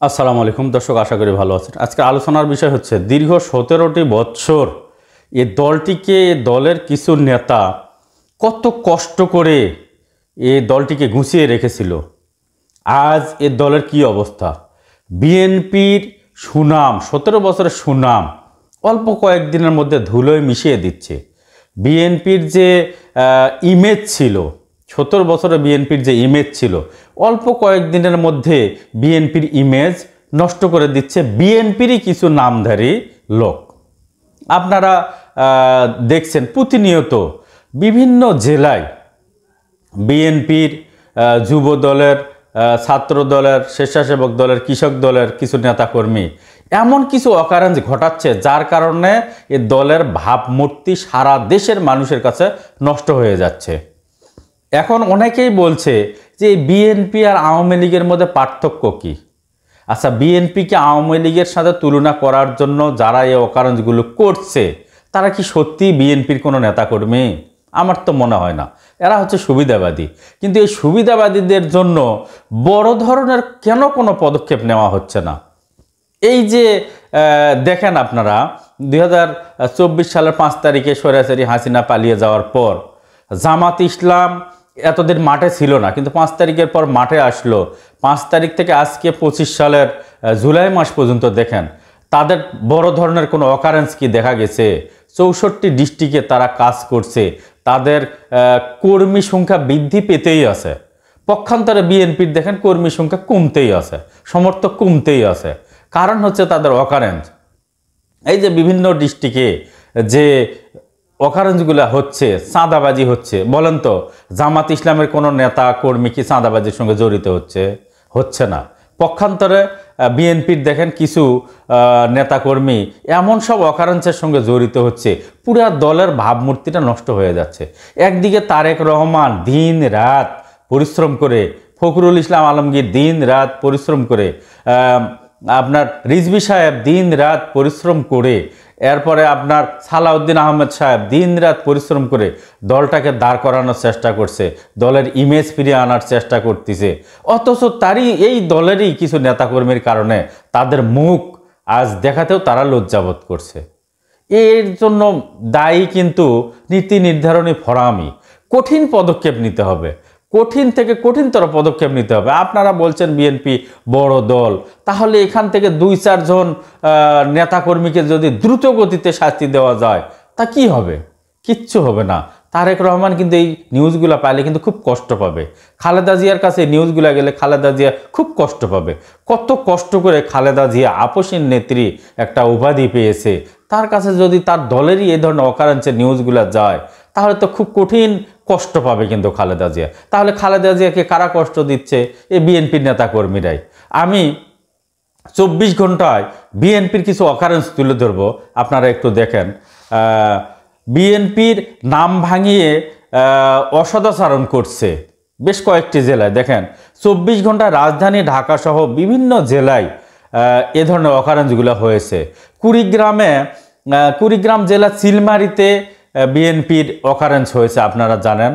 আসসালামু আলাইকুম দর্শক, আশা করি ভালো আছেন। আজকে আলোচনার বিষয় হচ্ছে দীর্ঘ 17টি বছর এই দলটিকে, দলের কিছু নেতা কত কষ্ট করে এই দলটিকে গুছিয়ে রেখেছিল। আজ এ দলের কি অবস্থা। বিএনপির সুনাম, 17 বছরের সুনাম অল্প কয়েকদিনের মধ্যে ধুলোয় মিশিয়ে দিচ্ছে। বিএনপির যে ইমেজ ছিল, 17 বছরে বিএনপির যে ইমেজ ছিল, অল্প কয়েকদিনের মধ্যে বিএনপির ইমেজ নষ্ট করে দিচ্ছে বিএনপিরই কিছু নামধারী লোক। আপনারা দেখছেন প্রতিনিয়ত বিভিন্ন জেলায় বিএনপির যুব দলের, ছাত্র দলের, স্বেচ্ছাসেবক দলের, কৃষক দলের কিছু নেতাকর্মী এমন কিছু অকারেন্স ঘটাচ্ছে যার কারণে এ দলের ভাবমূর্তি সারা দেশের মানুষের কাছে নষ্ট হয়ে যাচ্ছে। এখন অনেকেই বলছে যে বিএনপি আর আওয়ামী লীগের মধ্যে পার্থক্য কী? আচ্ছা, বিএনপিকে আওয়ামী লীগের সাথে তুলনা করার জন্য যারা এই অকারেন্সগুলো করছে তারা কি সত্যি বিএনপির কোনো নেতাকর্মী? আমার তো মনে হয় না। এরা হচ্ছে সুবিধাবাদী। কিন্তু এই সুবিধাবাদীদের জন্য বড় ধরনের কেন কোনো পদক্ষেপ নেওয়া হচ্ছে না? এই যে দেখেন আপনারা 2024 সালের 5 তারিখে স্বৈরাচারী হাসিনা পালিয়ে যাওয়ার পর জামাত ইসলাম এতদিন মাঠে ছিল না, কিন্তু 5 তারিখের পর মাঠে আসলো। 5 তারিখ থেকে আজকে 25 সালের জুলাই মাস পর্যন্ত দেখেন তাদের বড় ধরনের কোনো অকারেন্স কি দেখা গেছে? 64 ডিস্ট্রিক্টে তারা কাজ করছে, তাদের কর্মী সংখ্যা বৃদ্ধি পেতেই আছে। পক্ষান্তরে বিএনপির দেখেন কর্মী সংখ্যা কমতেই আছে, সমর্থক কমতেই আছে। কারণ হচ্ছে তাদের অকারেন্স। এই যে বিভিন্ন ডিস্ট্রিক্টে যে অকারেন্সগুলো হচ্ছে, চাঁদাবাজি হচ্ছে, বলেন তো জামাত ইসলামের কোনো নেতা কর্মী কি চাঁদাবাজির সঙ্গে জড়িত হচ্ছে না। পক্ষান্তরে বিএনপির দেখেন কিছু নেতাকর্মী এমন সব অকারেন্সের সঙ্গে জড়িত হচ্ছে, পুরা দলের ভাবমূর্তিটা নষ্ট হয়ে যাচ্ছে। একদিকে তারেক রহমান দিন রাত পরিশ্রম করে, ফখরুল ইসলাম আলমগীর দিন রাত পরিশ্রম করে, আপনার রিজভী সাহেব দিন রাত পরিশ্রম করে, এরপরে আপনার সালাউদ্দিন আহমেদ সাহেব দিন রাত পরিশ্রম করে দলটাকে দাঁড় করানোর চেষ্টা করছে, দলের ইমেজ ফিরিয়ে আনার চেষ্টা করতেছে। অথচ তারই এই দলেরই কিছু নেতাকর্মীর কারণে তাদের মুখ আজ দেখাতেও তারা লজ্জাবোধ করছে। এর জন্য দায়ী কিন্তু নীতি নির্ধারণী ফোরামই। কঠিন পদক্ষেপ নিতে হবে, কঠিন থেকে কঠিনতর পদক্ষেপ নিতে হবে। আপনারা বলছেন বিএনপি বড় দল, তাহলে এখান থেকে 2-4 জন নেতাকর্মীকে যদি দ্রুত গতিতে শাস্তি দেওয়া যায় তা কি হবে? কিচ্ছু হবে না। তারেক রহমান কিন্তু এই নিউজগুলো পাইলে কিন্তু খুব কষ্ট পাবে। খালেদা জিয়ার কাছে নিউজগুলো গেলে খালেদা জিয়া খুব কষ্ট পাবে। কত কষ্ট করে খালেদা জিয়া আপসীন নেত্রী একটা উপাধি পেয়েছে, তার কাছে যদি তার দলেরই এই ধরনের অকারেন্সের নিউজগুলো যায় তাহলে তো খুব কঠিন কষ্ট পাবে কিন্তু খালেদা জিয়া। তাহলে খালেদা জিয়াকে কারা কষ্ট দিচ্ছে? এই বিএনপির নেতাকর্মীরাই। আমি 24 ঘন্টায় বিএনপির কিছু অকারেন্স তুলে ধরবো, আপনারা একটু দেখেন। বিএনপির নাম ভাঙিয়ে অসদাচরণ করছে বেশ কয়েকটি জেলায়। দেখেন 24 ঘন্টায় রাজধানী ঢাকা সহ বিভিন্ন জেলায় এ ধরনের অকারেন্সগুলো হয়েছে। কুড়িগ্রাম জেলা চিলমারিতে বিএনপির অকারেন্স হয়েছে, আপনারা জানেন।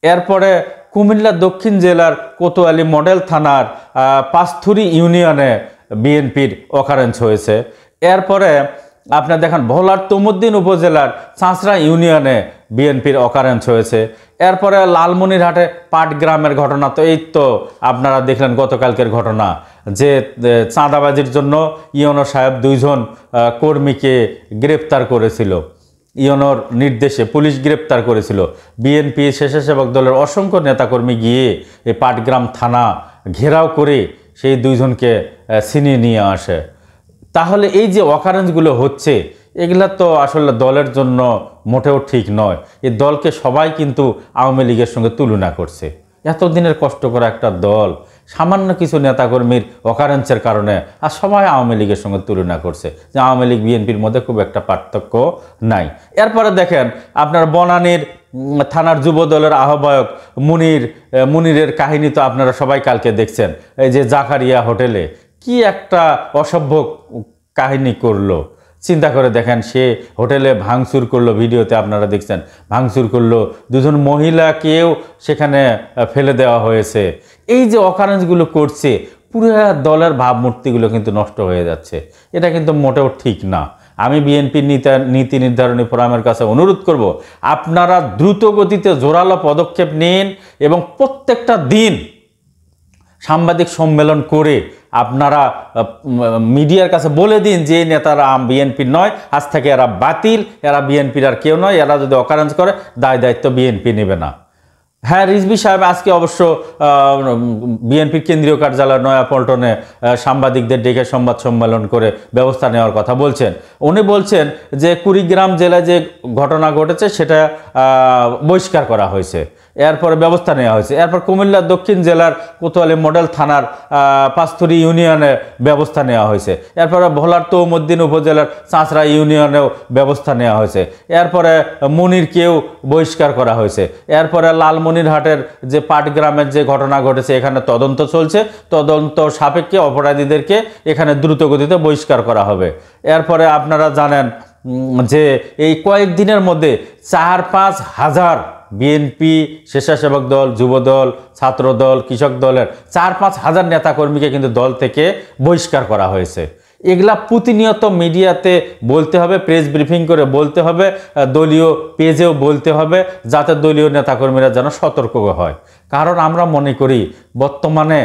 এরপরে কুমিল্লা দক্ষিণ জেলার কোতোয়ালি মডেল থানার পাঁচথুরি ইউনিয়নে বিএনপির অকারেন্স হয়েছে। এরপরে আপনার দেখেন ভোলার তমুদ্দিন উপজেলার চাঁচড়া ইউনিয়নে বিএনপির অকারেন্স হয়েছে। এরপরে লালমনিরহাটে পাটগ্রামের ঘটনা, তো এই তো আপনারা দেখলেন গতকালকের ঘটনা, যে চাঁদাবাজির জন্য ইউনো সাহেব 2 জন কর্মীকে গ্রেপ্তার করেছিল। ইউনোর নির্দেশে পুলিশ গ্রেপ্তার করেছিল। বিএনপি স্বেচ্ছাসেবক দলের অসংখ্য নেতাকর্মী গিয়ে এই পাটগ্রাম থানা ঘেরাও করে সেই 2 জনকে ছিনিয়ে নিয়ে আসে। তাহলে এই যে অকারেন্সগুলো হচ্ছে এগুলা তো আসলে দলের জন্য মোটেও ঠিক নয়। এই দলকে সবাই কিন্তু আওয়ামী লীগের সঙ্গে তুলনা করছে। এতদিনের কষ্ট করা একটা দল সামান্য কিছু নেতাকর্মীর অকারেন্সের কারণে আর সবাই আওয়ামী লীগের সঙ্গে তুলনা করছে, যে আওয়ামী লীগ বিএনপির মধ্যে খুব একটা পার্থক্য নাই। এরপরে দেখেন আপনার বনানীর থানার যুব দলের আহ্বায়ক মুনিরের কাহিনী তো আপনারা সবাই কালকে দেখছেন। এই যে জাকারিয়া হোটেলে কি একটা অসভ্য কাহিনী করলো, চিন্তা করে দেখেন। সে হোটেলে ভাঙচুর করলো, ভিডিওতে আপনারা দেখছেন ভাঙচুর করলো, 2 জন মহিলাকেও সেখানে ফেলে দেওয়া হয়েছে। এই যে অকারেন্সগুলো করছে পুরো দলের ভাবমূর্তিগুলো কিন্তু নষ্ট হয়ে যাচ্ছে। এটা কিন্তু মোটেও ঠিক না। আমি বিএনপির নীতি নির্ধারণী ফোরামের কাছে অনুরোধ করব, আপনারা দ্রুত গতিতে জোরালো পদক্ষেপ নিন এবং প্রত্যেকটা দিন সাংবাদিক সম্মেলন করে আপনারা মিডিয়ার কাছে বলে দিন যে এই নেতারা বিএনপির নয়, আজ থেকে এরা বাতিল, এরা বিএনপির আর কেউ নয়, এরা যদি অকারেন্স করে দায় দায়িত্ব বিএনপি নেবে না। হ্যাঁ, রিজভী সাহেব আজকে অবশ্য বিএনপির কেন্দ্রীয় কার্যালয় নয়াপল্টনে সাংবাদিকদের ডেকে সংবাদ সম্মেলন করে ব্যবস্থা নেওয়ার কথা বলছেন। উনি বলছেন যে কুড়িগ্রাম জেলায় যে ঘটনা ঘটেছে সেটা বহিষ্কার করা হয়েছে, এরপরে ব্যবস্থা নেওয়া হয়েছে। এরপর কুমিল্লার দক্ষিণ জেলার কোতোয়ালি মডেল থানার পাঁচতুরি ইউনিয়নে ব্যবস্থা নেওয়া হয়েছে। এরপরে ভোলার তৌমুদ্দিন উপজেলার চাঁচড়া ইউনিয়নেও ব্যবস্থা নেওয়া হয়েছে। এরপরে মুনিরকেও বহিষ্কার করা হয়েছে। এরপরে লালমনিরহাটের যে পাটগ্রামের যে ঘটনা ঘটেছে এখানে তদন্ত চলছে, তদন্ত সাপেক্ষে অপরাধীদেরকে এখানে দ্রুতগতিতে বহিষ্কার করা হবে। এরপরে আপনারা জানেন যে এই কয়েকদিনের মধ্যে 4-5 হাজার বিএনপি, স্বেচ্ছাসেবক দল, যুবদল, ছাত্রদল, কৃষক দলের 4-5 হাজার নেতাকর্মীকে কিন্তু দল থেকে বহিষ্কার করা হয়েছে। এগুলা প্রতিনিয়ত মিডিয়াতে বলতে হবে, প্রেস ব্রিফিং করে বলতে হবে, দলীয় পেজেও বলতে হবে, যাতে দলীয় নেতাকর্মীরা যেন সতর্ক হয়। কারণ আমরা মনে করি বর্তমানে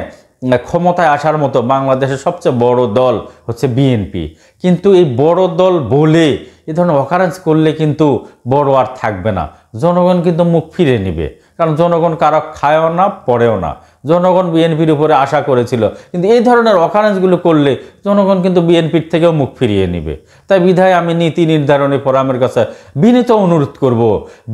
ক্ষমতায় আসার মতো বাংলাদেশের সবচেয়ে বড় দল হচ্ছে বিএনপি, কিন্তু এই বড় দল বলে এই ধরনের অকারেন্স করলে কিন্তু বড় আর থাকবে না। জনগণ কিন্তু মুখ ফিরে নেবে, কারণ জনগণ কারো খায়ও না পড়েও না। জনগণ বিএনপির উপরে আশা করেছিল, কিন্তু এই ধরনের অকারেন্সগুলো করলে জনগণ কিন্তু বিএনপির থেকেও মুখ ফিরিয়ে নেবে। তাই বিধায় আমি নীতি নির্ধারণী ফোরামের কাছে বিনীত অনুরোধ করব,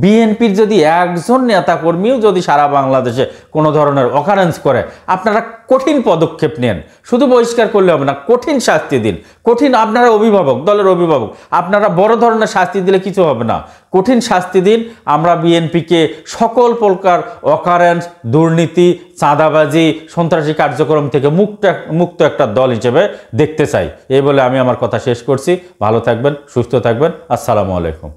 বিএনপির যদি একজন নেতাকর্মীও যদি সারা বাংলাদেশে কোনো ধরনের অকারেন্স করে, আপনারা কঠিন পদক্ষেপ নেন। শুধু বহিষ্কার করলে হবে না, কঠিন শাস্তি দিন। কঠিন, আপনারা অভিভাবক, দলের অভিভাবক, আপনারা বড় ধরনের শাস্তি দিলে কিছু হবে না, কঠিন শাস্তি দিন। আমরা বিএনপিকে সকল প্রকার অকারেন্স, দুর্নীতি, চাঁদাবাজি, সন্ত্রাসী কার্যক্রম থেকে মুক্ত একটা দল হিসেবে দেখতে চাই। এই বলে আমি আমার কথা শেষ করছি। ভালো থাকবেন, সুস্থ থাকবেন। আসসালামু আলাইকুম।